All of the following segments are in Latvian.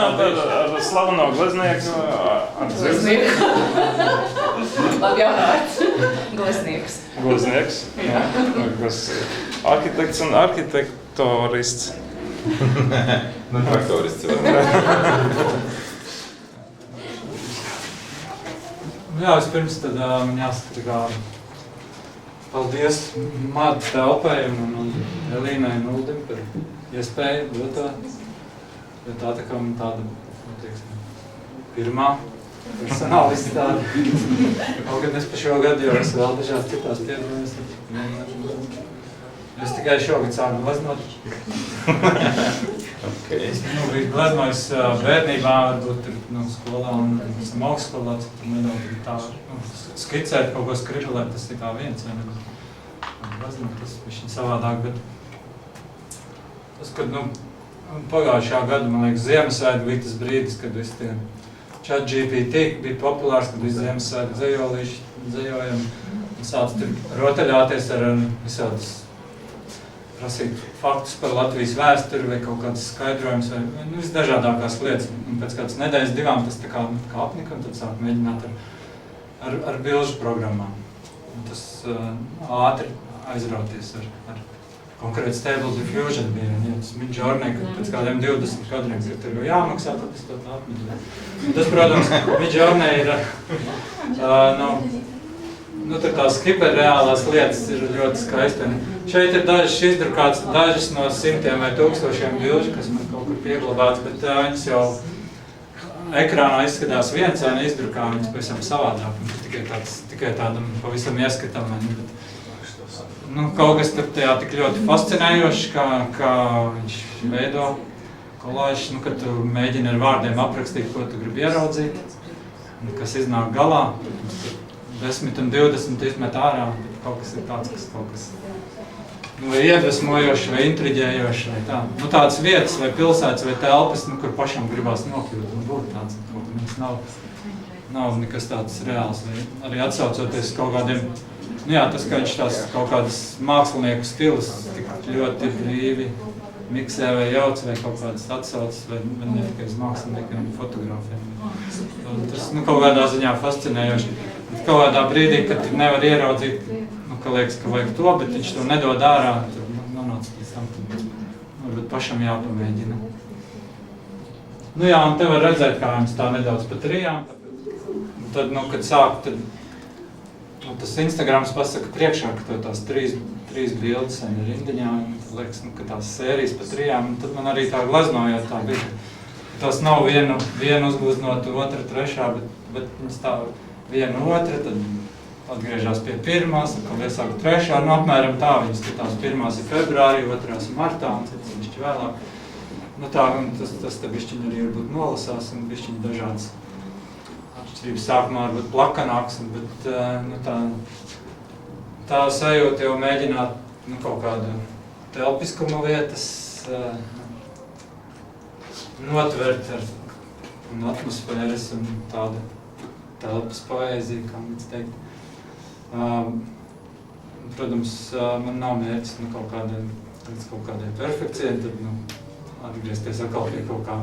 salīdzināt ar slaveno gleznieku, ar Gleznieku. Labi jaunāts. Gleznieks. Gleznieks, jā. Kas arhitekts un arhitektorists. Nu, traktorists vēl. Jā, vispirms tad man jāsaka kā paldies Māda telpai un Elīnai un Uldim par iespēju būt tā. Jo tā kā man tāda, teiksim, pirmā personāla izstāde. Kaut gan es pa šo gadu jau esmu vēl dažās citās piedalījos. Es tikai šogad sāku gleznot. Es biju gleznojis bērnībā, varbūt skolā un esam augstskolā, tur nedaudz tā skicēt, kaut ko skribelēt, tas ir kā viens, vai ne? Gleznot, tas bišķiņ savādāk, bet tas, kad, pagājušajā gadu, man liekas, Ziemassvētku bija tas brīdis, kad visi tie ChatGPT bija populārs, kad visi Ziemassvētku dzejolīši dzejojam un sāc tur rotaļāties ar visādas prasīt faktus par Latvijas vēsturi vai kaut kādas skaidrojumus vai visdažādākās lietas. Un pēc kādas nedēļas divām tas tā kā apnika un tad sāk mēģināt ar bilžu programmām. Un tas ātri aizrauties ar konkrēti Stable Diffusion bija. Ja tas Midjourney, kad pēc kādiem 20 kadriem ir jāmaksā, tad es to atmetu. Un tas, protams, Midjourney ir tur tās hiperreālās lietas ir ļoti skaisti. Šeit ir dažas izdrukātas, dažas no simtiem vai tūkstošiem bilžu, kas man kaut kur pieglabāts, bet viņas jau ekrānā izskatās viens, vai neizdrukā viņas pavisam savādāk. Tikai tādam pavisam ieskatam. Kaut kas tajā tik ļoti fascinējoši, kā viņš veido kolāžus, kad tu mēģini ar vārdiem aprakstīt, ko tu gribi ieraudzīt, kas iznāk galā. 10 un 20 izmet ārā, bet kaut kas ir tāds, kas kaut kas vai iedvesmojoši, vai intriģējoši, vai tā. Tādas vietas, vai pilsētas, vai telpas, kur pašam gribās nokļūt un būt tāds. Viņas nav nekas tāds reāls, vai arī atsaucoties kaut kādiem, tas, ka viņš tās kaut kādas mākslinieku stilus tik ļoti brīvi miksē vai jauc, vai kaut kādas atsaucas, vai ne tikai uz māksliniekiem un fotogrāfiem. Tas kaut kādā ziņā fascinējoši. Kaut kādā brīdī, kad nevar ieraudzīt, ka liekas, ka vajag to, bet viņš to nedod ārā, tur nonāc līdz tam, varbūt pašam jāpamēģina. Un te var redzēt, kā viņas tā nedaudz pat rijām. Tad, kad sāk, tad tas Instagrams pasaka priekšā, ka tās trīs bildes ir rindiņā, un liekas, ka tās sērijas pat rijām, un tad man arī tā gleznojot tā bija. Tas nav vienu uzgleznot, otra, trešā, bet viņas tā viena otra, tad atgriežās pie pirmās, tad iesāku trešā, apmēram tā viņas skatās. Pirmās ir februārī, otrās ir martā, un citas bišķi vēlāk. Tas te bišķiņi arī varbūt nolasās, un bišķiņi dažādas atšķirības sākumā varbūt plakanāks, bet tā sajūta jau mēģināt kaut kādu telpiskuma lietas notvert ar atmosfēras un tādu telpas poēzija, kā mēs teikt. Protams, man nav mērķis kaut kādai perfekcijai, tad atgriezties atkal pie kaut kā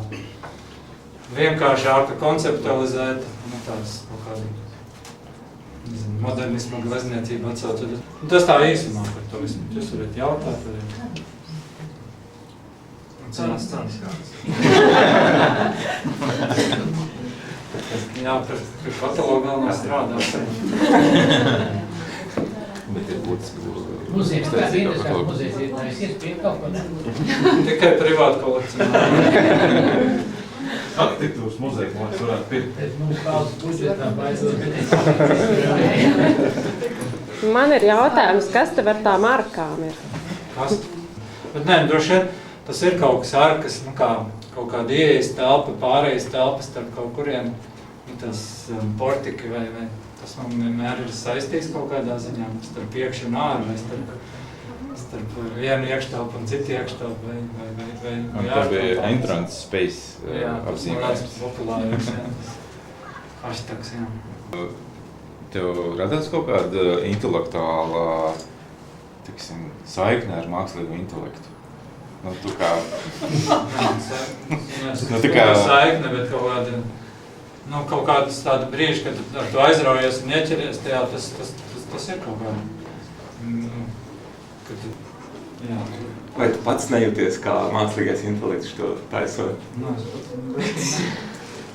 vienkāršāka, konceptualizēta, tāds kaut kāda modernisma glezniecība atsaucot. Tas tā īsumā par to visu. Jūs varat jautāt, vai... Cenas. Jā, par katalogu vēl nav strādāt. Bet ir būtiski Muzejs, kāda interesanta muzejs ir, lai es iespēju kaut ko? Tikai privāta kolekcija. Arhitektūras muzeja, ko mēs varētu pirkt. Mums paudzes budžetā baidzot. Man ir jautājums, kas te ar tām arkām ir? Kas? Bet nē, droši vien, tas ir kaut kas arkas, kaut kāda ieejas telpa, pārējas telpa starp kaut kuriem, tas portiki vai tas man vienmēr ir saistīts kaut kādā ziņā, starp iekšu un āru, vai starp vienu iekštelpu un citu iekštelpu, vai tā bija entrance space apzīmējums. Jā, populārums, hashtaks, jā. Tev radās kaut kāda intelektuāla, saikne ar mākslīgo intelektu? Nu, tu kā... Nu, tā kā saikne, bet kaut kādas tāda brīži, kad ar to aizraujies un ieķeries tajā, tas ir kaut kāda. Vai tu pats nejūties kā mākslīgais intelekts to taisot?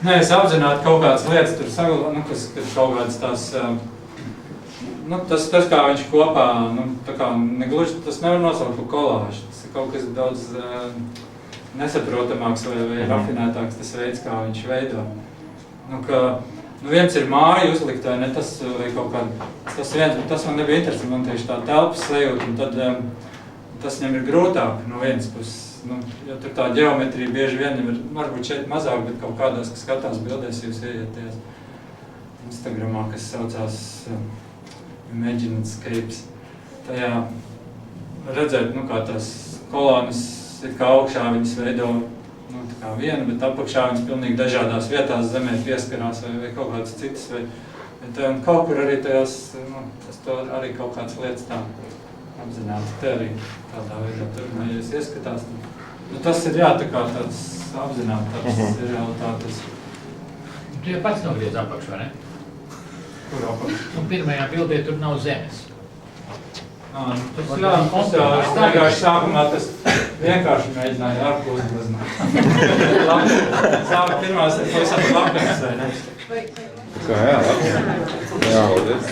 Nē, es apzināti kaut kādas lietas tur saglabā, kas kaut kādas tās, tas kā viņš kopā, tā kā negluži, tas nevar nosaukt par kolāžu. Tas ir kaut kas daudz nesaprotamāks vai rafinētāks tas veids, kā viņš veido. Viens ir māja uzlikt, vai ne, tas vai kaut kāda, tas viens, bet tas man nebija interesanti, man tieši tā telpas sajūta, un tad tas viņam ir grūtāk no vienas puses. Jo tur tā ģeometrija bieži vien ir, varbūt šeit mazāk, bet kaut kādās, kas skatās bildēs, jūs ieieties Instagramā, kas saucās Imaginescapes. Tajā redzēt, kā tās kolānas ir kā augšā viņas veido tā kā viena, bet apakšā viņas pilnīgi dažādās vietās zemē pieskarās vai kaut kādas citas. Un kaut kur arī tajās, tas to arī kaut kādas lietas tā apzināti. Te arī tādā veidā turpinājies ieskatās. Tas ir tā kā tāds apzināti, tāds ir realitātes. Tu jau pats nogriez apakšu, vai ne? Kur apakšu? Pirmajā bildē tur nav zemes. Tas vienkārši sākumā tas vienkārši mēģināja uzgleznāt. Sāka pirmās ir pavisam lakens, vai ne? Kā jā, paldies.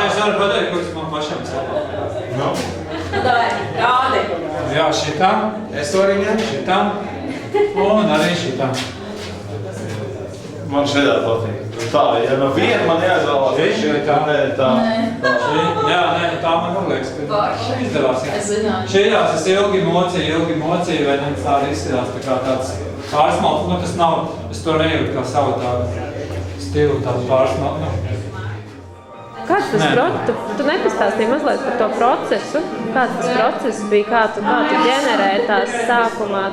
Es varu pateikt, kuras man pašam celā. Kādi? Jā, šitā. Es to arī ņemu. Šitā. Un arī šitā. Man šeit patīk. Tā, ja no viena man jāizvēlās, tā. Jā, tā man liekas, ka izdevās. Šajās es ilgi mocīju, vai ne tā arī izskatās tā kā tāds pārsmalts. Tas nav, es to nejūtu kā savu tādu stilu, tādu pārsmaltu. Kāds tas process? Tu nepastāstīji mazliet par to procesu. Kāds tas process bija? Kā tu ģenerēji tās sākumā,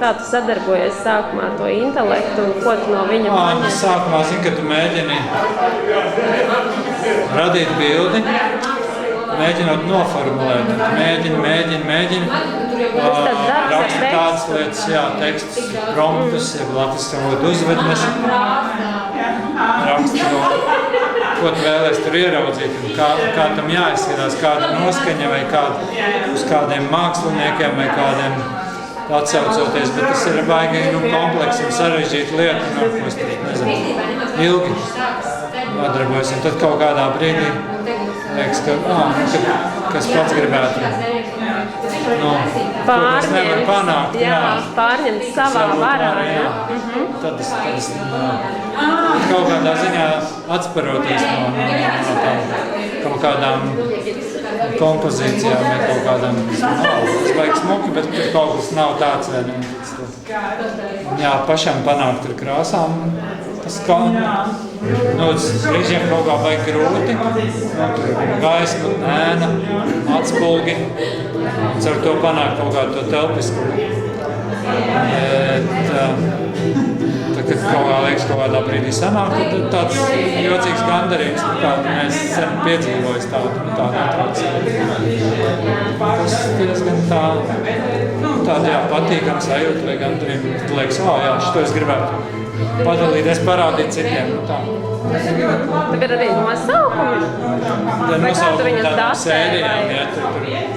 kā tu sadarbojies sākumā ar to intelektu un ko tu no viņa paņem? Sākumā, ka tu mēģini radīt bildi, mēģinot noformulēt. Mēģini. Raksta tādas lietas, tekstus, promptus, latviskā valoda uzvednes. Raksta ko tu vēlies tur ieraudzīt, kā tam jāizskatās, kāda noskaņa vai uz kādiem māksliniekiem vai kādiem atsaucoties, bet tas ir baigi kompleks un sarežģīta lieta, ko es tur nezinu, ilgi atdarbojas. Un tad kaut kādā brīdī liekas, kas pats gribētu pārņemt savā varā. Tad es kaut kādā ziņā atsparoties no kaut kādām kompozīcijām vai kaut kādām, tas vajag smuki, bet tur kaut kas nav tāds, vai ne? Pašam panākt ar krāsām, tas brīžiem kaut kā vajag grūti, gaisma, ēna, atspulgi, un ar to panākt kaut kādu to telpiskumu. Kad kaut kā liekas kaut kādā brīdī sanāk, tad tāds jocīgs gandarījums, kādu mēs sen piedzīvojis tādu tas diezgan tāda patīkama sajūta vai gandarījumi. Tu liekas, šito es gribētu padalīties, parādīt citiem. Tagad arī nosaukumi? Vai kā tu viņas datē? Sērijām,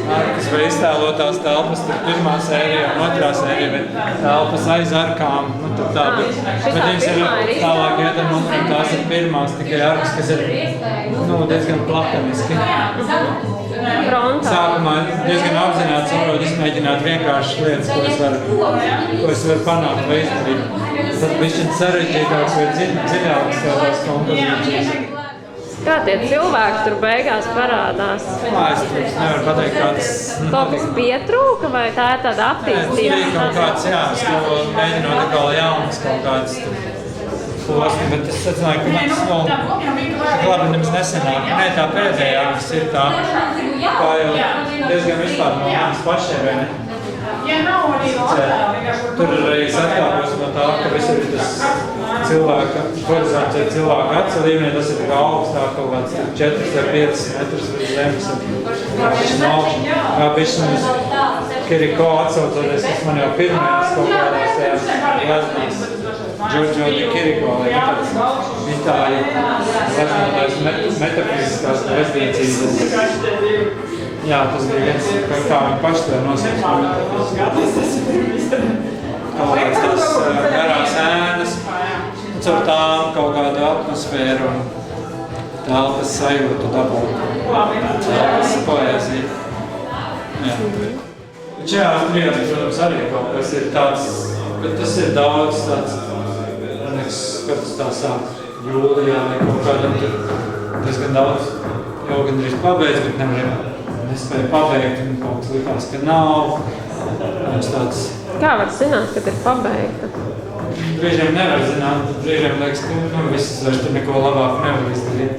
kas vai iztēlotās telpas, tur pirmā sērija un otrā sērija, bet telpas aiz arkām. Bet viņas ir tālāk iedam, un tās ir pirmās tikai arkas, kas ir diezgan plakaniski. Sākumā diezgan apzināti saprot, izmēģināt vienkāršas lietas, ko es varu panākt vai izdarīt. Tad bišķiņ sarežģītāks vai dziļāks tādās kompozīcijas. Kā tie cilvēki tur beigās parādās? Es nevaru pateikt, kāds... Kaut kas pietrūka vai tā ir tāda attīstība? Tas bija kaut kāds, es to mēģinot atkal jaunas kaut kādas posmi, bet es secināju, ka man tas labi nemaz nesenāk. Nē, tā pēdējā, kas ir tā, kā jau diezgan vispār no manas pašiem, vai ne? Tur arī atkāpjas no tā, ka visur tas cilvēka, horizonts ir cilvēka acu līmenī, tas ir kā augstāk kaut kāds 4 vai 5 metrus virs zemes. Kā bišķi Kiriko atsaucoties, kas man jau pirmajās kaut kādās tajās gleznās. Giorgio di Kiriko, vai tāds itāļu gleznotājs metafiziskās gleznīcības. Jā, tas bija viens, kā viņi paši to nosauc. Kaut kāds tās garās ēnas, caur tām kaut kādu atmosfēru un telpas sajūtu dabūt. Telpas poēzija. Jā. Šajās brīdīs, protams, arī kaut kas ir tāds, bet tas ir daudz tāds, kad tas tā sāk jūlijā vai kaut kādam tur diezgan daudz jau gandrīz pabeidz, bet nespēja pabeigt un kaut kas likās, ka nav. Tāds... Kā var zināt, kad ir pabeigta? Brīžiem nevar zināt, brīžiem liekas, ka viss vairs tur neko labāk nevar izdarīt.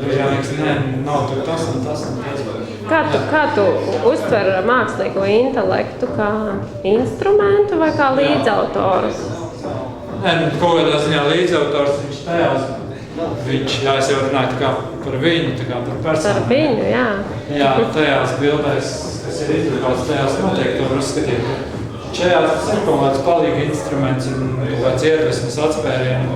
Brīžiem liekas, nav tur tas un tas un tas. Kā tu uztver mākslīgo intelektu kā instrumentu vai kā līdzautoru? Kaut kādā ziņā līdzautors viņš tajās. Jā, es jau runāju tā kā par viņu, tā kā par personu. Par viņu, jā. Jā, tajās bildēs, kas ir izdrukāts, tajās noteikti var uzskatīt. Šajās tas ir kaut kāds palīga instruments un kaut kāds iedvesmas atspērienu.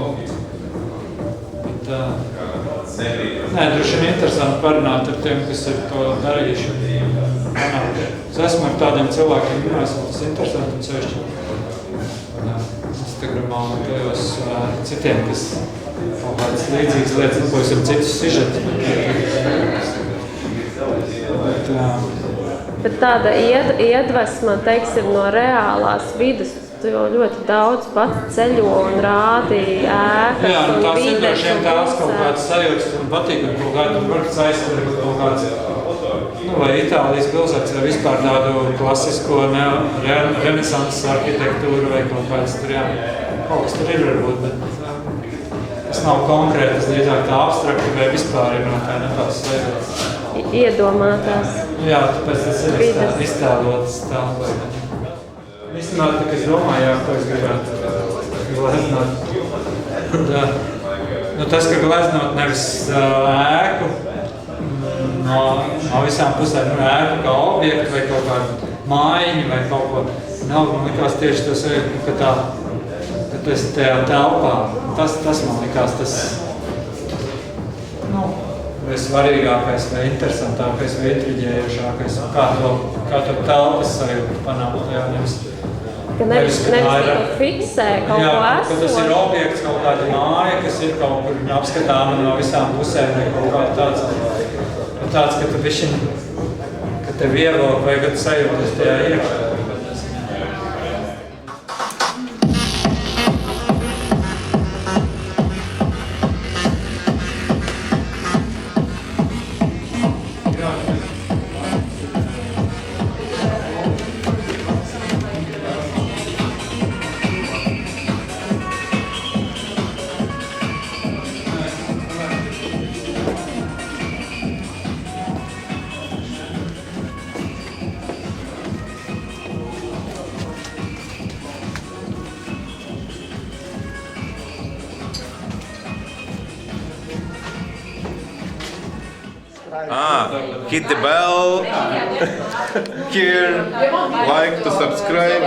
Bet, droši vien interesanti parunāt ar tiem, kas ir to darījuši. Es esmu ar tādiem cilvēkiem, runājos, tas interesanti un sevišķi. Instagramā un tajos citiem, kas kaut kādas līdzīgas lietas, ko esam citus sižetus. Bet tāda iedvesma, teiksim, no reālās vidas, tu jau ļoti daudz pats ceļo un rādi ēkas jā, un tās vides ir droši vien tās kaut pilsētas. kādas sajūtas un patīk un kaut kādu varbūt aizsver kaut kāds, vai Itālijas pilsētas vai vispār tādu klasisko renesanses arhitektūru vai kaut kāds tur, jā, kaut kas tur ir varbūt, bet tas nav konkrēti, tas drīzāk tā abstrakti vai vispār ir no tā tās sajūtas. Iedomātās. Jā, tāpēc tas ir iztēlotas telpas. Īstenībā, tā, es domāju, jā, ko es gribētu gleznot. Tas, ka gleznot nevis ēku no visām pusēm, ēku kā objektu vai kaut kādu mājiņu vai kaut ko, nav, man likās tieši tas, ka tas tajā telpā, tas man likās tas, vai svarīgākais, vai interesantākais, vai intriģējušākais, kā to telpas sajūtu panākt tajā nevis. Ka nevis fiksē kaut ko esošu. Jā, tas ir objekts, kaut kāda māja, kas ir kaut kur apskatāma no visām pusēm, vai kaut kā tāds, ka tu bišķiņ, ka tev ievelk, vai kad sajūties tajā iekšā. Hit the bell here, like to subscribe.